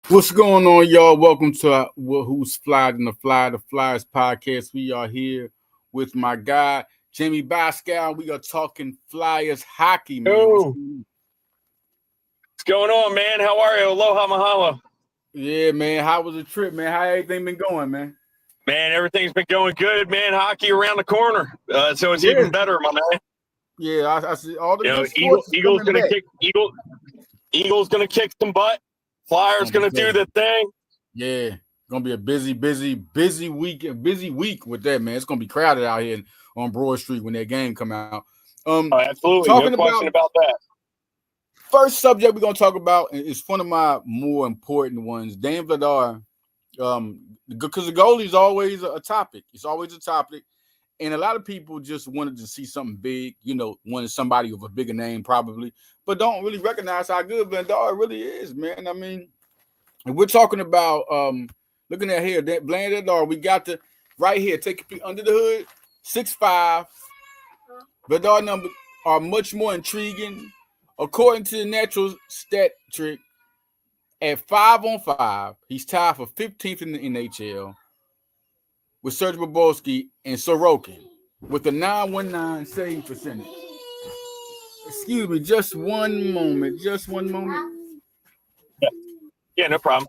What's going on, y'all? Welcome to Who's Fly in the Flyers podcast. We are here with my guy, Jamey Baskow. We are talking Flyers hockey, man. What's going on, man? How are you? Aloha, mahalo. Yeah, man. How was the trip, man? How everything been going, man? Man, everything's been going good, man. Hockey around the corner, so it's even better, my man. Yeah, I see all the good sports Eagles gonna kick. Eagles gonna kick some butt. Flyers gonna do the thing. Yeah, gonna be a busy week with that, man. It's gonna be crowded out here on Broad Street when that game come out. Absolutely, no question about that. First subject we're gonna talk about is one of my more important ones. Dan Vladar, because the goalie is always a topic. It's always a topic, and a lot of people just wanted to see something big. Wanted somebody with a bigger name, probably, but don't really recognize how good Vladar really is, man. I mean, and we're talking about looking at here, Vladar. We got the right here. Take a peek under the hood. 6'5". Vladar numbers are much more intriguing. According to the natural stat trick, at 5-on-5, he's tied for 15th in the NHL with Serge Bobrovsky and Sorokin with a 919 save percentage. Excuse me, just one moment. Yeah, no problem.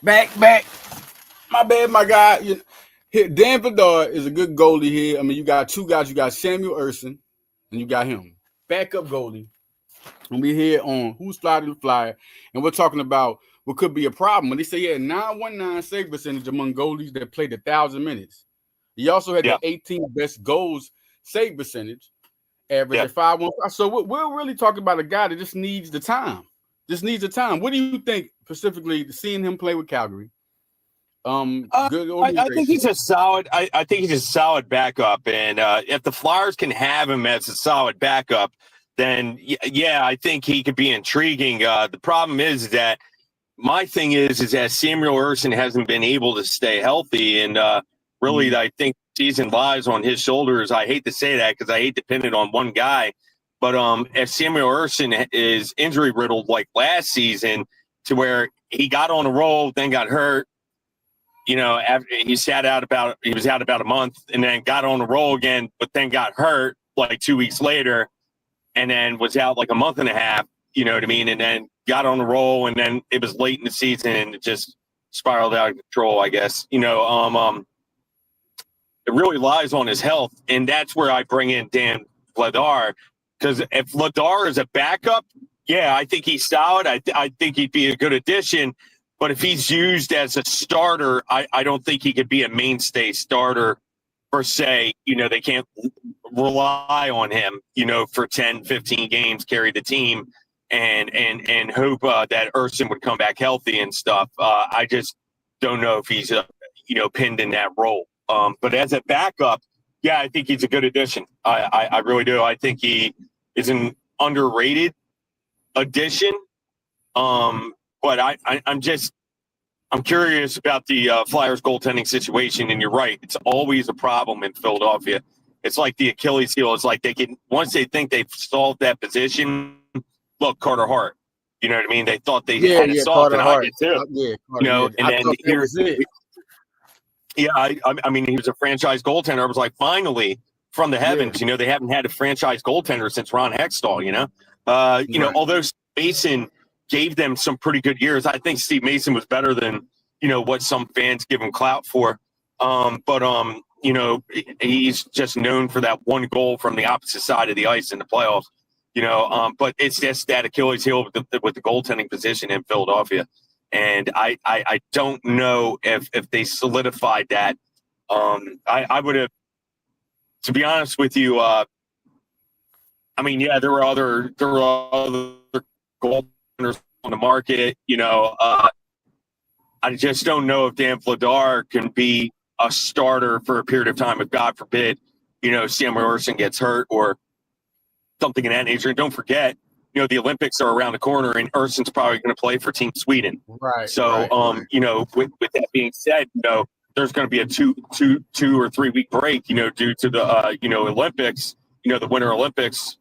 Back. My bad, my guy. Dan Vladar is a good goalie here. I mean, you got two guys. You got Samuel Ersson, and you got him. Backup goalie. And we're here on Who's Fly to the Flyer, and we're talking about what could be a problem. When they say he had 919 save percentage among goalies that played 1,000 minutes. He also had the 18th best goals save percentage, average at 5-1-5. So we're really talking about a guy that just needs the time. What do you think specifically seeing him play with Calgary? Good. I think he's a solid. I think he's a solid backup, and if the Flyers can have him as a solid backup, then I think he could be intriguing. The problem is that my thing is that Samuel Ersson hasn't been able to stay healthy, and really, I think the season lies on his shoulders. I hate to say that because I hate depending on one guy. But if Samuel Ersson is injury riddled like last season, to where he got on a roll, then got hurt, after he was out about a month, and then got on a roll again, but then got hurt like 2 weeks later, and then was out like a month and a half. You know what I mean? And then got on a roll, and then it was late in the season, and it just spiraled out of control, I guess. It really lies on his health, and that's where I bring in Dan Vladar. Because if Vladar is a backup, I think he's solid. I think he'd be a good addition. But if he's used as a starter, I don't think he could be a mainstay starter per se. They can't rely on him, for 10, 15 games, carry the team and hope that Ersson would come back healthy and stuff. I just don't know if he's, pinned in that role. But as a backup, I think he's a good addition. I really do. I think he is an underrated addition. But I'm curious about the Flyers goaltending situation, and you're right. It's always a problem in Philadelphia. It's like the Achilles heel. It's like once they think they've solved that position. Look, Carter Hart. You know what I mean? They thought they had it solved, and I did too. And then here's it. Yeah, I mean, he was a franchise goaltender. I was like, finally, from the heavens. Yeah. They haven't had a franchise goaltender since Ron Hextall. Although Mason gave them some pretty good years, I think Steve Mason was better than what some fans give him clout for. But he's just known for that one goal from the opposite side of the ice in the playoffs. But it's just that Achilles heel with the goaltending position in Philadelphia. And I don't know if they solidified that. I would have, to be honest with you. There were other goaltenders on the market. I just don't know if Dan Vladar can be a starter for a period of time. If God forbid, Samuel Ersson gets hurt or something in that nature. And don't forget, the Olympics are around the corner, and Ersson's probably going to play for Team Sweden. Right. So, right. With that being said, there's going to be a 2 or 3 week break, due to the Olympics, the Winter Olympics,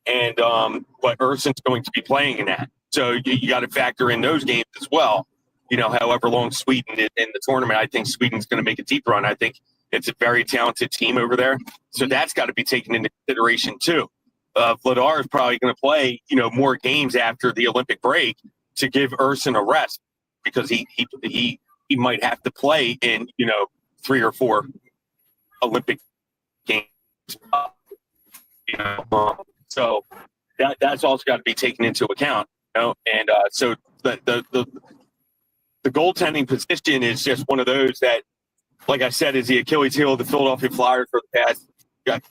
and but Ersson's going to be playing in that. So you got to factor in those games as well. However long Sweden is in the tournament, I think Sweden's going to make a deep run. I think it's a very talented team over there. So that's got to be taken into consideration too. Vladar is probably going to play, more games after the Olympic break to give Ersson a rest, because he might have to play in, 3 or 4 Olympic games. So that's also got to be taken into account. And so the goaltending position is just one of those that, like I said, is the Achilles heel of the Philadelphia Flyers for the past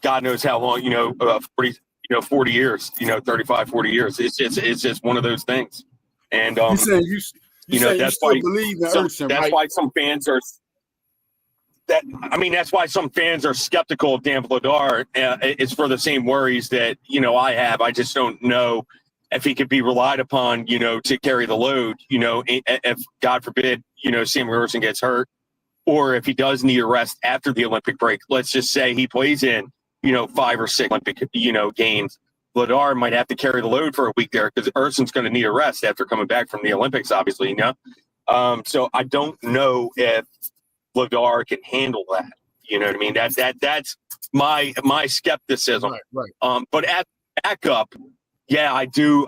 God knows how long, 40 years, 35, 40 years. It's just one of those things. And you saying that's why believe in Ersson, that's right? why some fans are that's why some fans are skeptical of Dan Vladar. It's for the same worries that I have. I just don't know if he could be relied upon, to carry the load. If God forbid, Samuel Ersson gets hurt, or if he does need a rest after the Olympic break. Let's just say he plays in 5 or 6 Olympic games. Vladar might have to carry the load for a week there, because Ersson's going to need a rest after coming back from the Olympics, obviously. So I don't know if Vladar can handle that. You know what I mean? That's my skepticism. Right. But at backup, yeah, I do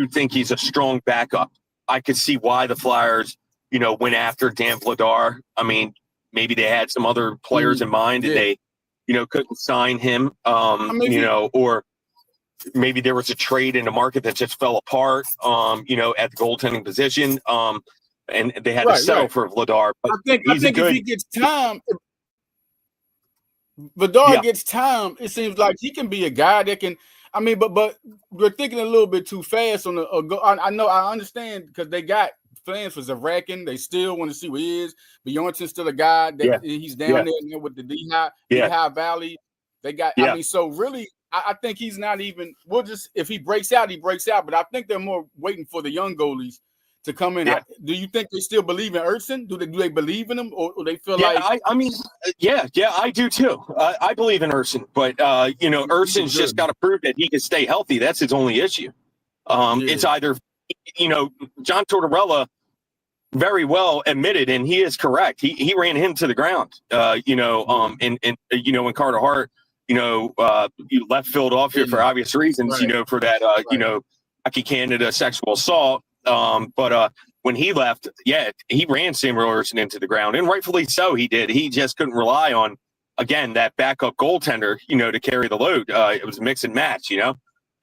think he's a strong backup. I could see why the Flyers, went after Dan Vladar. I mean, maybe they had some other players in mind and they, couldn't sign him. Or maybe there was a trade in the market that just fell apart. At the goaltending position. And they had to settle for Vladar. But I think if he gets time, Vladar gets time, it seems like he can be a guy that can. I mean, but we're thinking a little bit too fast on the. I understand, because they got plans for Zarakin. They still want to see what he is. Bjornson's still a guy that he's down there with the Lehigh Valley. They got. I mean, so really, I think he's not even. We'll just, if he breaks out, he breaks out. But I think they're more waiting for the young goalies to come in. Yeah. Do you think they still believe in Ersson? Do they believe in him, or they feel like? I do too. I believe in Ersson, but Ersson's just got to prove that he can stay healthy. That's his only issue. It's either, John Tortorella very well admitted, and he is correct. He ran him to the ground. When Carter Hart, left Philadelphia for obvious reasons. For that, Hockey Canada sexual assault. But when he left, he ran Samuel Ersson into the ground, and rightfully so. He did. He just couldn't rely on, again, that backup goaltender, to carry the load. It was a mix and match,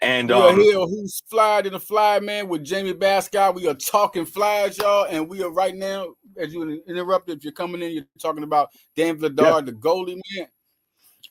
And who's flyed in the fly, man, with Jamey Baskow. We are talking Flyers, y'all, and we are right now, as you interrupted, if you're coming in, you're talking about Dan Vladar, the goalie, man.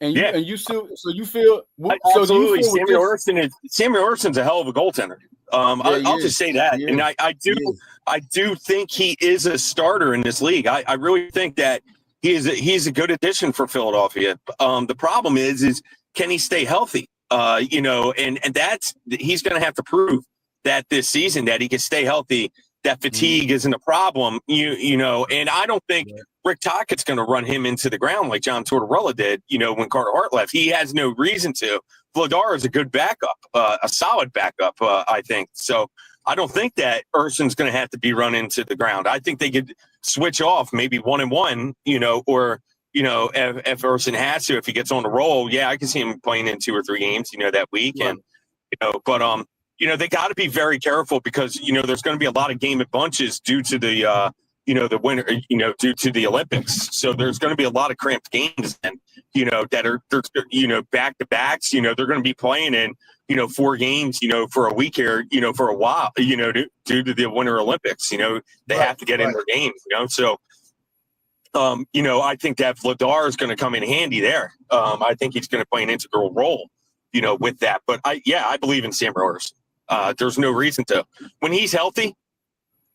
And you still, so you feel absolutely. Samuel Ersson's a hell of a goaltender. I'll just say that, and I do think he is a starter in this league. I really think that he's a good addition for Philadelphia. The problem is can he stay healthy? And that's, he's going to have to prove that this season, that he can stay healthy, that fatigue isn't a problem. And I don't think Rick Tockett's going to run him into the ground like John Tortorella did, when Carter Hart left. He has no reason to. Vladar is a good backup, a solid backup, I think. So I don't think that Ersson's going to have to be run into the ground. I think they could switch off maybe 1-1, or, if Ersson has to, if he gets on the roll, I can see him playing in 2 or 3 games, that week. And, but, they got to be very careful, because, there's going to be a lot of game at bunches due to the, the winter, due to the Olympics. So there's going to be a lot of cramped games, and, that are, back to backs, they're going to be playing in, 4 games, for a week here, for a while, due to the Winter Olympics, they have to get in their games, So, I think that Vladar is going to come in handy there. I think he's going to play an integral role, with that. But I believe in Samuel Ersson. There's no reason to. When he's healthy,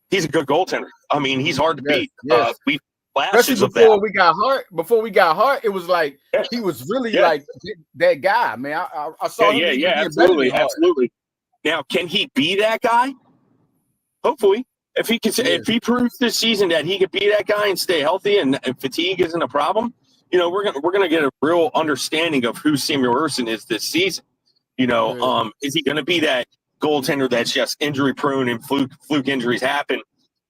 he's a good goaltender. I mean, he's hard to beat. flashes of before that. we got Hart. Before we got Hart, it was like he was really like that guy, man. I saw him even being better than Hart. Absolutely. Now, can he be that guy? Hopefully. If he can, if he proves this season that he could be that guy and stay healthy and fatigue isn't a problem, we're gonna get a real understanding of who Samuel Ersson is this season. Is he gonna be that goaltender that's just injury prone and fluke injuries happen?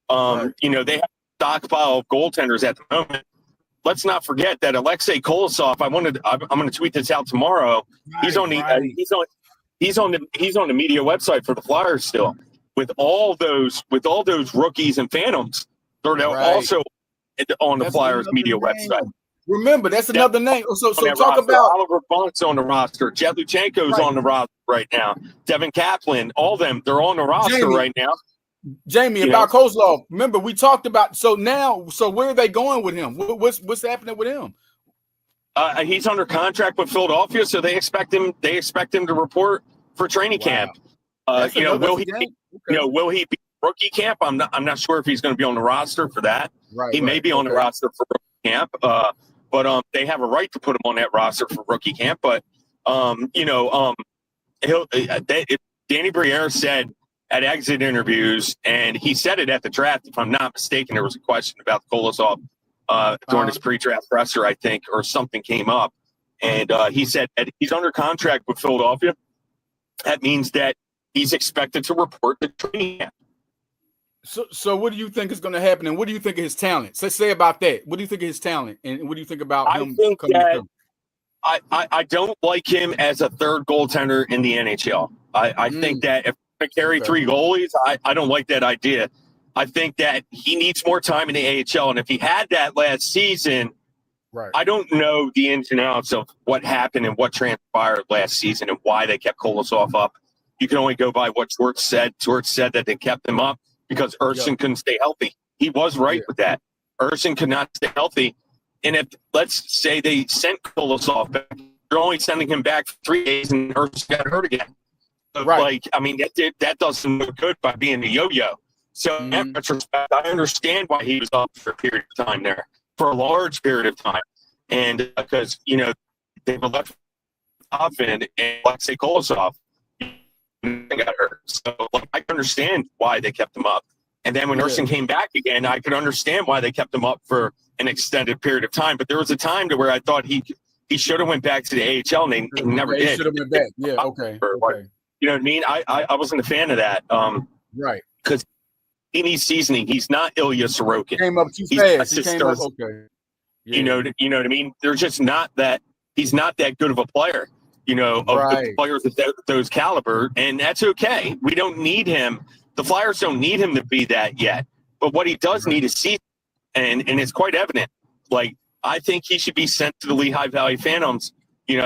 They have a stockpile of goaltenders at the moment. Let's not forget that Alexei Kolosov. I'm going to tweet this out tomorrow. He's on the media website for the Flyers still. With all those rookies and phantoms, they're also on the Flyers media website. Remember, that's another name. So talk roster. about Oliver Bunk's on the roster. Jet Luchenko's on the roster right now. Devin Kaplan, all them, they're on the roster right now. Jamey, about Kozlov. Remember, we talked about so where are they going with him? What's happening with him? He's under contract with Philadelphia, so they expect him to report for training camp. Will he be rookie camp? I'm not sure if he's going to be on the roster for that. He may be on the roster for rookie camp. But they have a right to put him on that roster for rookie camp. But Danny Briere said at exit interviews, and he said it at the draft, if I'm not mistaken, there was a question about Kolosov during his pre-draft presser, I think, or something came up. And he said that he's under contract with Philadelphia. That means that he's expected to report the training camp. So what do you think is going to happen, and what do you think of his talent? So say about that. What do you think of his talent, and what do you think about him? I don't like him as a third goaltender in the NHL. I think that if to carry three goalies, I don't like that idea. I think that he needs more time in the AHL, and if he had that last season, I don't know the ins and outs of what happened and what transpired last season and why they kept Kolosov up. You can only go by what George said. George said that they kept him up because Ersson couldn't stay healthy. He was right with that. Ersson could not stay healthy, and if let's say they sent Kolosov back, you're only sending him back for 3 days, and Ersson got hurt again. So, that doesn't look good by being a yo-yo. So in that retrospect, I understand why he was up for a period of time there, for a large period of time. And because, they were left off and Alexei Kolosov got hurt. So I can understand why they kept him up. And then when Ersson came back again, I could understand why they kept him up for an extended period of time. But there was a time to where I thought he should have went back to the AHL, and he never did. He should have went back. Yeah, okay. You know what I mean? I wasn't a fan of that. Because he needs seasoning. He's not Ilya Sorokin. He came up too fast. He came up, You know what I mean? They're just not that. He's not that good of a player. Of the players of those caliber, and that's okay. We don't need him. The Flyers don't need him to be that yet. But what he does need is seasoning, and it's quite evident. Like, I think he should be sent to the Lehigh Valley Phantoms. He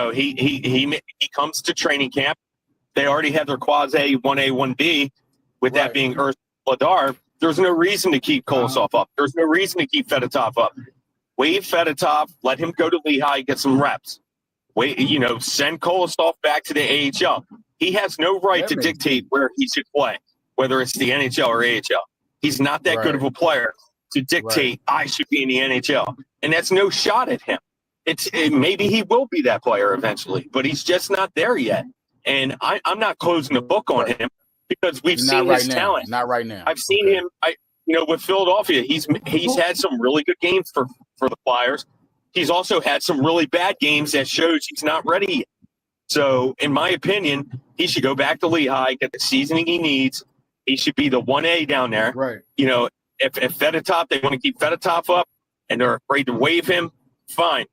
comes to training camp. They already have their quasi 1A, 1B, with that being Ersson Vladar. There's no reason to keep Kolosov up. There's no reason to keep Fedotov up. Waive Fedotov, let him go to Lehigh, get some reps. Send Kolosov back to the AHL. He has no right to dictate where he should play, whether it's the NHL or AHL. He's not that good of a player to dictate I should be in the NHL. And that's no shot at him. Maybe he will be that player eventually, but he's just not there yet. And I'm not closing the book on him because we've seen his talent. Not right now. I've seen him. With Philadelphia, he's had some really good games for the Flyers. He's also had some really bad games that shows he's not ready yet. So, in my opinion, he should go back to Lehigh, get the seasoning he needs. He should be the 1A down there. Right. If Fedotov, they want to keep Fedotov up and they're afraid to waive him, fine.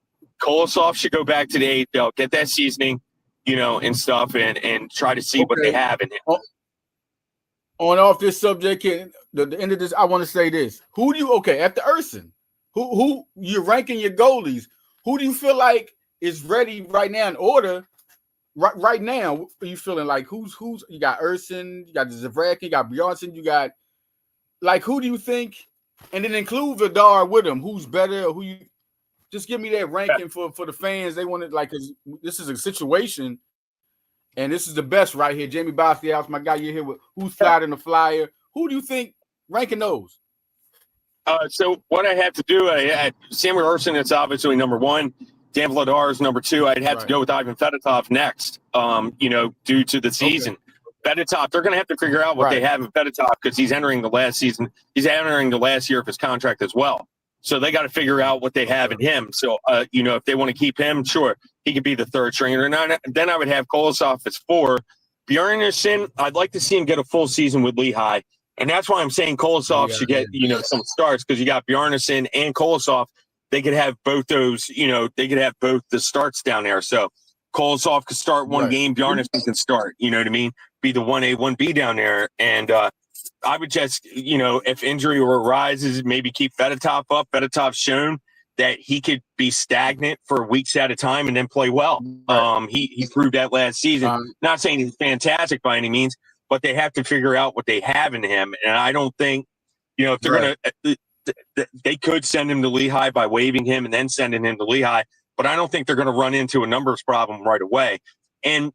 Kolosov should go back to the AHL, get that seasoning, and stuff, and try to see what they have in him. On off this subject, the end of this, I want to say this. Who do you, after Ersson, who you're ranking your goalies, who do you feel like is ready right now in order? Right now, are you feeling like who's you got Ersson, you got Zavrak, you got Bjornsson, you got who do you think? And then include Vladar with him. Who's better? Who you just give me that ranking for the fans. They want it cause this is a situation, and this is the best right here. Jamey Basow, my guy, you're here with who's sliding the flyer. Who do you think ranking those? So what I have to do, I had Samuel Ersson, it's obviously number one. Dan Vladar is number two. I'd have to go with Ivan Fedotov next, due to the season. Fedotov, they're going to have to figure out what they have in Fedotov because he's entering the last season. He's entering the last year of his contract as well. So they got to figure out what they have in him. So, if they want to keep him, sure, he could be the third stringer. And then I would have Kolosov as 4. Bjarnason, I'd like to see him get a full season with Lehigh. And that's why I'm saying Kolosov should get, some starts because you got Bjarnason and Kolosov. They could have both those, they could have both the starts down there. So Kolosov could start one game, Bjarnason can start, you know what I mean? Be the 1A, 1B down there. And I would just, if injury arises, maybe keep Fedotov up. Fedotov's shown that he could be stagnant for weeks at a time and then play well. He proved that last season. Not saying he's fantastic by any means, but they have to figure out what they have in him. And I don't think, if they're going to they could send him to Lehigh by waiving him and then sending him to Lehigh, but I don't think they're going to run into a numbers problem right away. And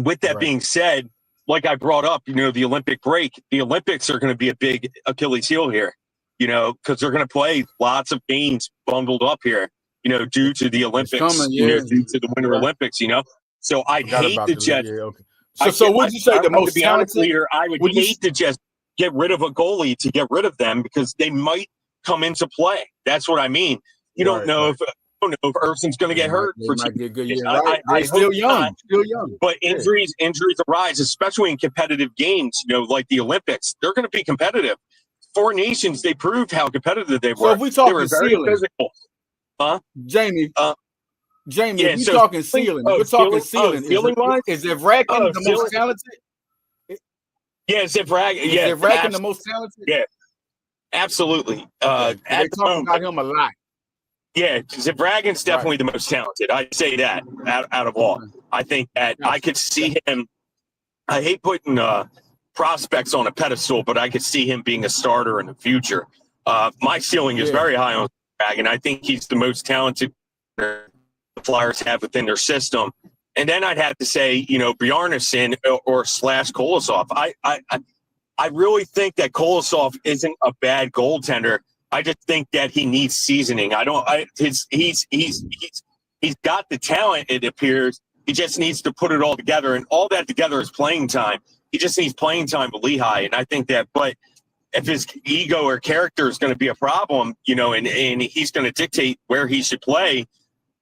with that being said, like I brought up, the Olympic break, the Olympics are going to be a big Achilles heel here, because they're going to play lots of games bundled up here, due to the Olympics, due to the Winter Olympics, So I'd hate to just. So would you say the most talented leader? I would hate to just get rid of a goalie to get rid of them because they might come into play. That's what I mean. You don't know if Erson's going to get hurt. They're still young, But injuries arise, especially in competitive games. Like the Olympics, they're going to be competitive. 4 nations, they proved how competitive they were. So if we talking ceiling, physical, Jamey, if we talking ceiling, we're talking ceiling. Is Zivrakin the most talented? Yeah, Zivrakin. Yeah, Zivrakin the most talented. Yeah, absolutely. They talk about him a lot. Yeah, Zivrakin's definitely the most talented. I'd say that out of all. I think that I could see him. I hate putting prospects on a pedestal, but I could see him being a starter in the future. My ceiling is very high on Zivrakin. I think he's the most talented the Flyers have within their system. And then I'd have to say, Bjarnason or Kolosov. I really think that Kolosov isn't a bad goaltender. I just think that he needs seasoning. He's got the talent, it appears. He just needs to put it all together, and all that together is playing time. He just needs playing time with Lehigh, and I think that. But if his ego or character is going to be a problem, and he's going to dictate where he should play,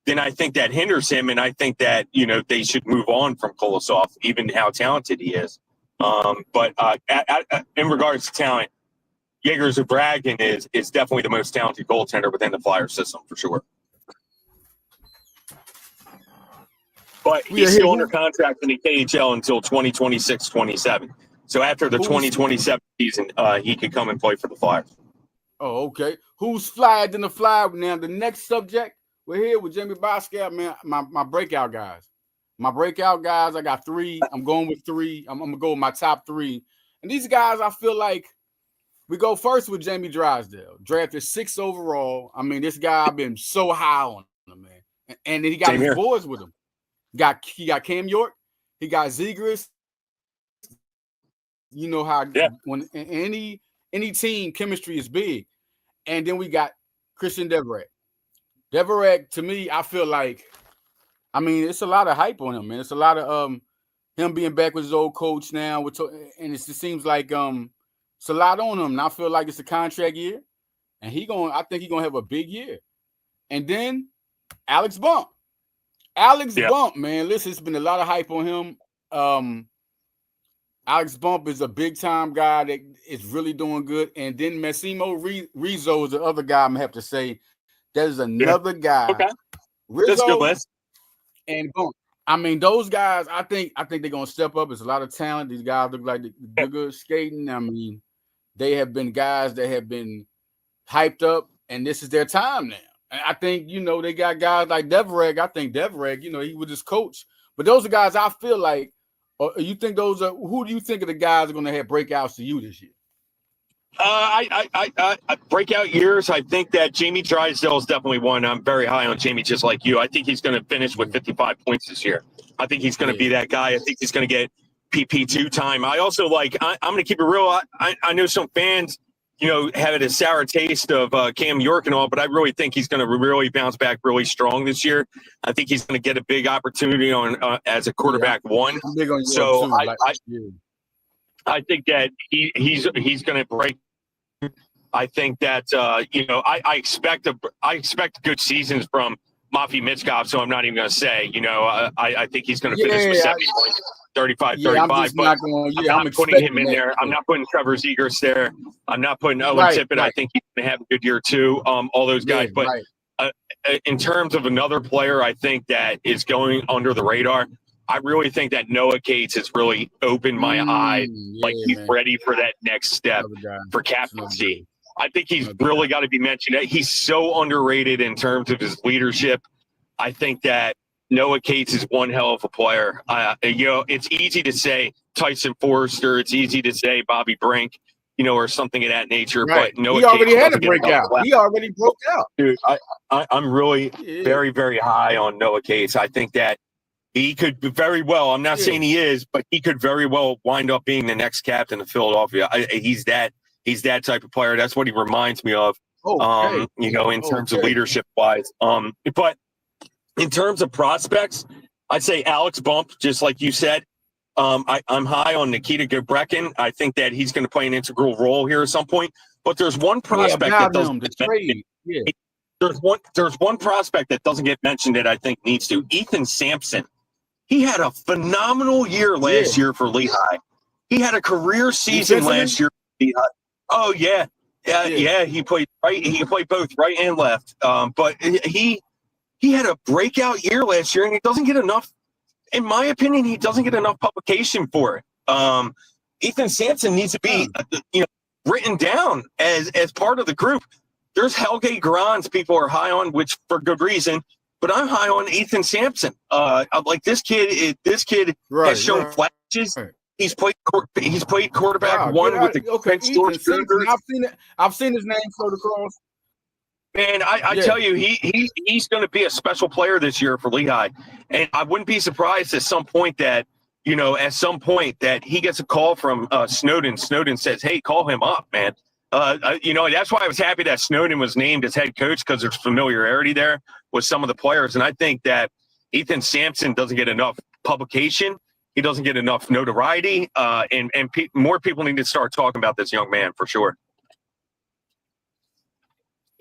then I think that hinders him, and I think that they should move on from Kolosov, even how talented he is. But in regards to talent, Yegor Zivrakin is definitely the most talented goaltender within the Flyer system for sure. But he's still under contract in the KHL until 2026-27. So after the 2027 season, he could come and play for the Flyers. Oh, okay. Who's flyer in the Flyer now? The next subject. We're here with Jamey Baskow, man. My breakout guys. I got 3. I'm going with 3. I'm gonna go with my top 3. And these guys, I feel like we go first with Jamie Drysdale, drafted 6th overall. I mean, this guy, I've been so high on him, man. And then he got his boys with him. He got Cam York. He got Zegras. You know how when any team, chemistry is big. And then we got Christian Deverek. Deverek, to me, I feel like, I mean, it's a lot of hype on him, man. It's a lot of him being back with his old coach now, and it seems like it's a lot on him. And I feel like it's a contract year, and I think he's gonna have a big year. And then Alex Bump. Bump, man. Listen, it's been a lot of hype on him. Alex Bump is a big-time guy that is really doing good. And then Massimo Rizzo is the other guy I'm gonna have to say. There's another guy. Okay. Rizzo that's a good list. And Bump. I mean, those guys, I think they're gonna step up. There's a lot of talent. These guys look like they're good skating. I mean, they have been guys that have been hyped up, and this is their time now. And I think, they got guys like Deverek. I think Deverek, he was his coach. But those are guys I feel like, you think who do you think of the guys are going to have breakouts to you this year? I breakout years. I think that Jamey Drysdale is definitely one. I'm very high on Jamey, just like you. I think he's going to finish with 55 points this year. I think he's going to be that guy. I think he's going to get PP2 time. I also I'm going to keep it real. I know some fans having a sour taste of Cam York and all, but I really think he's going to really bounce back really strong this year. I think he's going to get a big opportunity on as a quarterback one. I'm big on so York too, I think that he's going to break. I think that I expect good seasons from Mafi Mitchkov, so I'm not even going to say. I think he's going to finish with 70 points. 35, 35, but I'm not putting him in there. I'm not putting Trevor Zegers there. I'm not putting Owen Tippett. I think he's going to have a good year too. All those guys. But in terms of another player, I think that is going under the radar. I really think that Noah Cates has really opened my eyes. He's ready for that next step for captaincy. I think he's really got to be mentioned. He's so underrated in terms of his leadership. I think that Noah Cates is one hell of a player. It's easy to say Tyson Forrester. It's easy to say Bobby Brink, or something of that nature. Right. But Noah he already Cates had a breakout. He already broke out. Dude, I'm really very, very high on Noah Cates. I think that he could very well, I'm not saying he is, but he could very well wind up being the next captain of Philadelphia. He's that type of player. That's what he reminds me of, in terms of leadership wise. But in terms of prospects, I'd say Alex Bump, just like you said. I'm high on Nikita Gebrekin. I think that he's going to play an integral role here at some point. But there's one prospect that doesn't get mentioned. There's one prospect that doesn't get mentioned that I think needs to. Ethan Sampson. He had a phenomenal year last year for Lehigh. He had a career season last year for Lehigh. Oh yeah. He played right. He played both right and left. But he had a breakout year last year, and he doesn't get enough. In my opinion, he doesn't get enough publication for it. Ethan Sampson needs to be, written down as part of the group. There's Helge Grans people are high on, which for good reason. But I'm high on Ethan Sampson. Like this kid has shown flashes. Right. He's played quarterback one with the George Cougars. I've seen his name float across. Man, I tell you, he's going to be a special player this year for Lehigh, and I wouldn't be surprised at some point that he gets a call from Snowden. Snowden says, "Hey, call him up, man." That's why I was happy that Snowden was named as head coach, because there's familiarity there with some of the players, and I think that Ethan Sampson doesn't get enough publication. He doesn't get enough notoriety, and more people need to start talking about this young man for sure.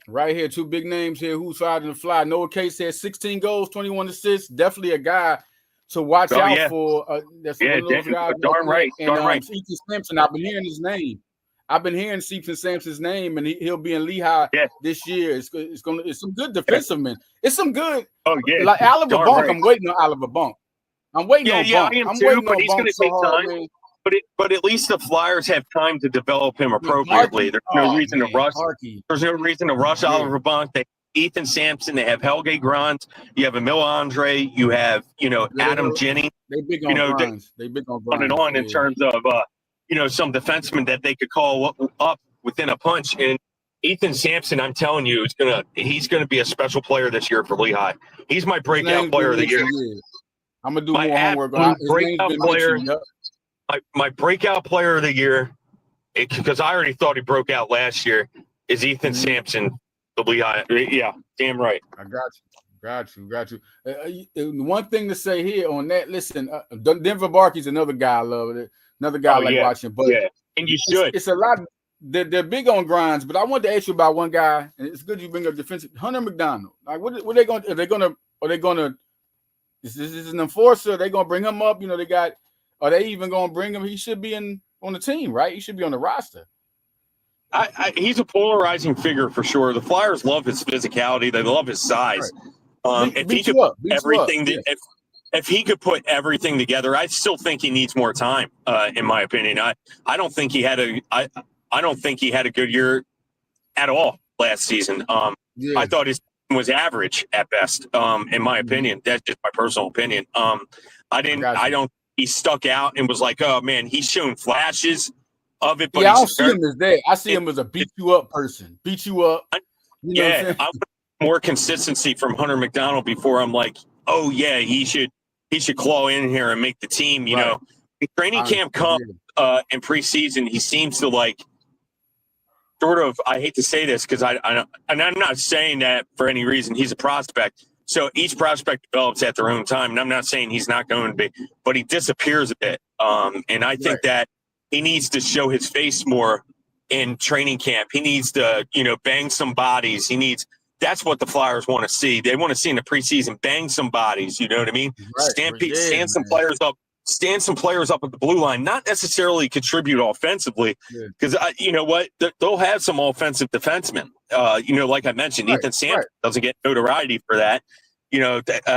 Right here, two big names here. Who's fired in the fly? Noah Cates had 16 goals, 21 assists. Definitely a guy to watch out for. That's one of those guys. Darn right. Ethan Sampson, I've been hearing his name. I've been hearing Ethan Sampson's name, and he'll be in Lehigh this year. It's some good defensive men. It's some good. Oh yeah, like Oliver Bunk. Right. I'm waiting on Oliver Bunk. I'm waiting on Bunk. I am too, but he's going to take time. But at least the Flyers have time to develop him appropriately. There's no reason to rush. There's no reason to rush Oliver Bunk. They have Ethan Sampson. They have Helge Grans. You have Emil Andre. You have Adam Jennings. They big on Grans. They big on Grans. On in terms of some defensemen that they could call up within a punch. And Ethan Sampson, I'm telling you, he's gonna be a special player this year for Lehigh. He's my breakout player of the year. I'm gonna do more homework on breakout player. My breakout player of the year, because I already thought he broke out last year, is Ethan Sampson. The Lehigh. Yeah, damn right. I got you. One thing to say here on that, listen, Denver Barkey's another guy I love it. Another guy I like watching. But and you should. It's a lot. They're big on grinds, but I wanted to ask you about one guy, and it's good you bring up defensive. Hunter McDonald. Like, what are they going? Are they going to? Is this an enforcer? Are they going to bring him up? They got. Are they even going to bring him? He should be on the team, right? He should be on the roster. He's a polarizing figure for sure. The Flyers love his physicality. They love his size. Right. If he could put everything, if he could put everything together, I still think he needs more time. In my opinion, I don't think he had a good year at all last season. I thought his team was average at best. In my opinion, that's just my personal opinion. He stuck out and was like, oh man, he's shown flashes of it. But I don't see him as that. I see him as a beat you up person. Beat you up. I want more consistency from Hunter McDonald before I'm like, oh yeah, he should claw in here and make the team. You know, training camp comes in preseason. He seems to sort of, I hate to say this because and I'm not saying that for any reason. He's a prospect. So each prospect develops at their own time. And I'm not saying he's not going to be, but he disappears a bit. And I think that he needs to show his face more in training camp. He needs to, bang some bodies. That's what the Flyers want to see. They want to see in the preseason, bang some bodies. You know what I mean? Right. Stand some players up. Stand some players up at the blue line, not necessarily contribute offensively, because you know what, they'll have some offensive defensemen. Like I mentioned, Ethan Sampson doesn't get notoriety for that.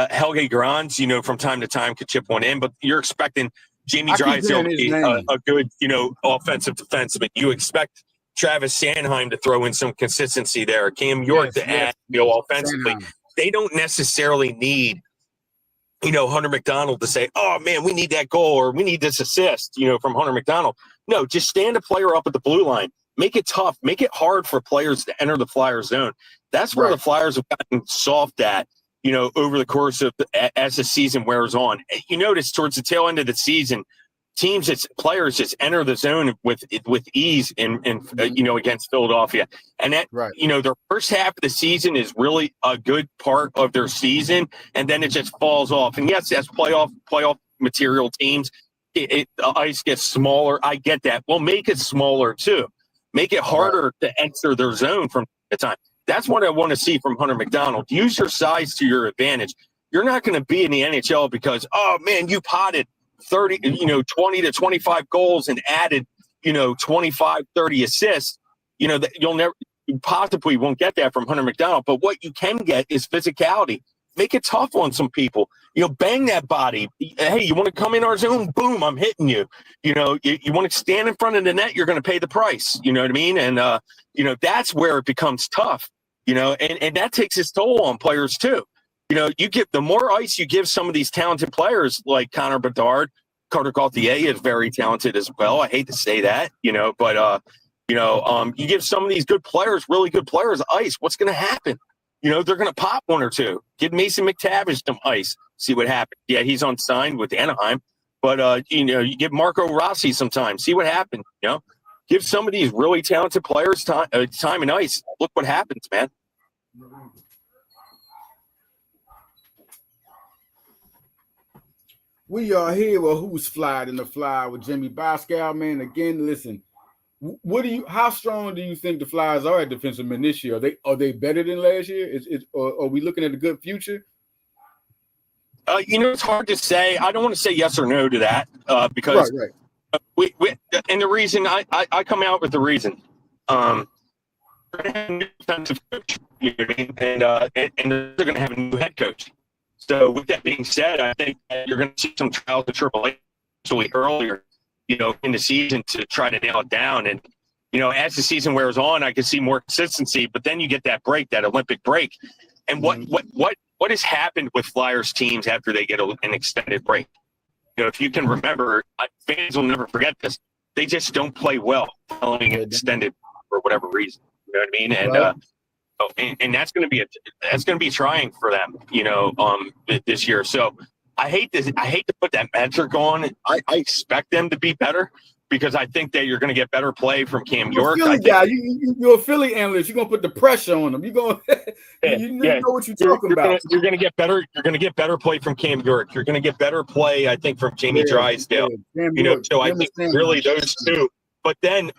Helge Grans, from time to time could chip one in, but you're expecting Jamey Drysdale to be a good, offensive defenseman. You expect Travis Sanheim to throw in some consistency there. Cam York to add, offensively. Sanheim. They don't necessarily need Hunter McDonald to say, oh, man, we need that goal or we need this assist, from Hunter McDonald. No, just stand a player up at the blue line. Make it tough. Make it hard for players to enter the Flyers zone. That's where the Flyers have gotten soft at, over the course of as the season wears on. You notice towards the tail end of the season, players just enter the zone with ease against Philadelphia. And that, their first half of the season is really a good part of their season. And then it just falls off. And yes, that's playoff material teams. The ice gets smaller. I get that. Well, make it smaller too. Make it harder to enter their zone from the time. That's what I want to see from Hunter McDonald. Use your size to your advantage. You're not going to be in the NHL because, oh man, you potted 20 to 25 goals and added, 25, 30 assists, that you possibly won't get that from Hunter McDonald. But what you can get is physicality. Make it tough on some people. Bang that body. Hey, you want to come in our zone? Boom, I'm hitting you. You want to stand in front of the net, you're going to pay the price. You know what I mean? And, that's where it becomes tough, and that takes its toll on players too. You give the more ice you give some of these talented players like Connor Bedard, Carter Gauthier is very talented as well. I hate to say that, but you give some of these good players, really good players, ice. What's going to happen? They're going to pop one or two. Give Mason McTavish some ice. See what happens. Yeah, he's unsigned with Anaheim, but you give Marco Rossi some time. See what happens. Give some of these really talented players time and ice. Look what happens, man. We are here with Who's Flyed in the Fly with Jamey Baskow, man. Again, listen, how strong do you think the Flyers are at defensemen this year? Are they better than last year? Or are we looking at a good future? It's hard to say. I don't want to say yes or no to that because we and the reason I come out with the reason. We're going to have a new defensive coach, and they're going to have a new head coach. So with that being said, I think that you're going to see some trials of AAA earlier, in the season to try to nail it down. And, as the season wears on, I can see more consistency, but then you get that break, that Olympic break. And what has happened with Flyers teams after they get an extended break? If you can remember, fans will never forget this. They just don't play well following an extended for whatever reason. You know what I mean? And that's going to be trying for them, this year. So I hate to put that metric on. I expect them to be better because I think that you're going to get better play from Cam York. You're a Philly analyst. You're going to put the pressure on them. You're going, you know what you're talking about. You're going to get better. You're going to get better play from Cam York. You're going to get better play, I think, from Jamey Drysdale. So I think really those two. But then,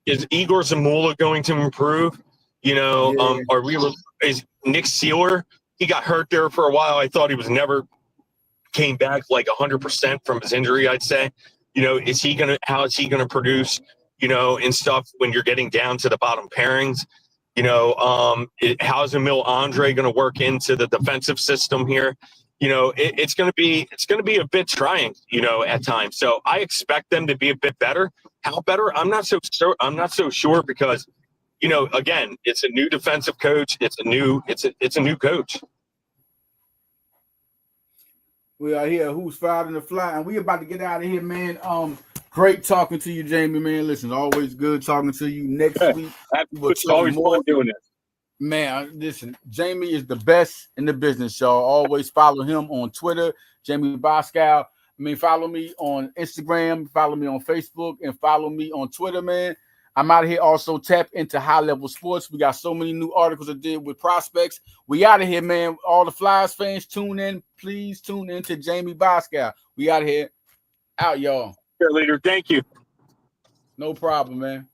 is Igor Zamula going to improve? Is Nick Sealer? He got hurt there for a while. I thought he was never came back like 100% from his injury. I'd say, how is he gonna produce, and stuff when you're getting down to the bottom pairings? How's Emil Andre going to work into the defensive system here? It's going to be a bit trying, at times. So I expect them to be a bit better. How better? I'm not so sure because. Again, it's a new defensive coach. It's a new coach. We are here. Who's Flyed in the Fly, and we about to get out of here, man. Great talking to you, Jamey, man. Listen, always good talking to you. Next week, it's always fun doing this. Man, listen, Jamey is the best in the business, y'all. Always follow him on Twitter, Jamey Baskow. Follow me on Instagram, follow me on Facebook, and follow me on Twitter, man. I'm out of here. Also, tap into High Level Sports. We got so many new articles that did with prospects. We out of here, man. All the Flyers fans, tune in. Please tune in to Jamey Baskow. We out of here. Out, y'all. Leader, thank you. No problem, man.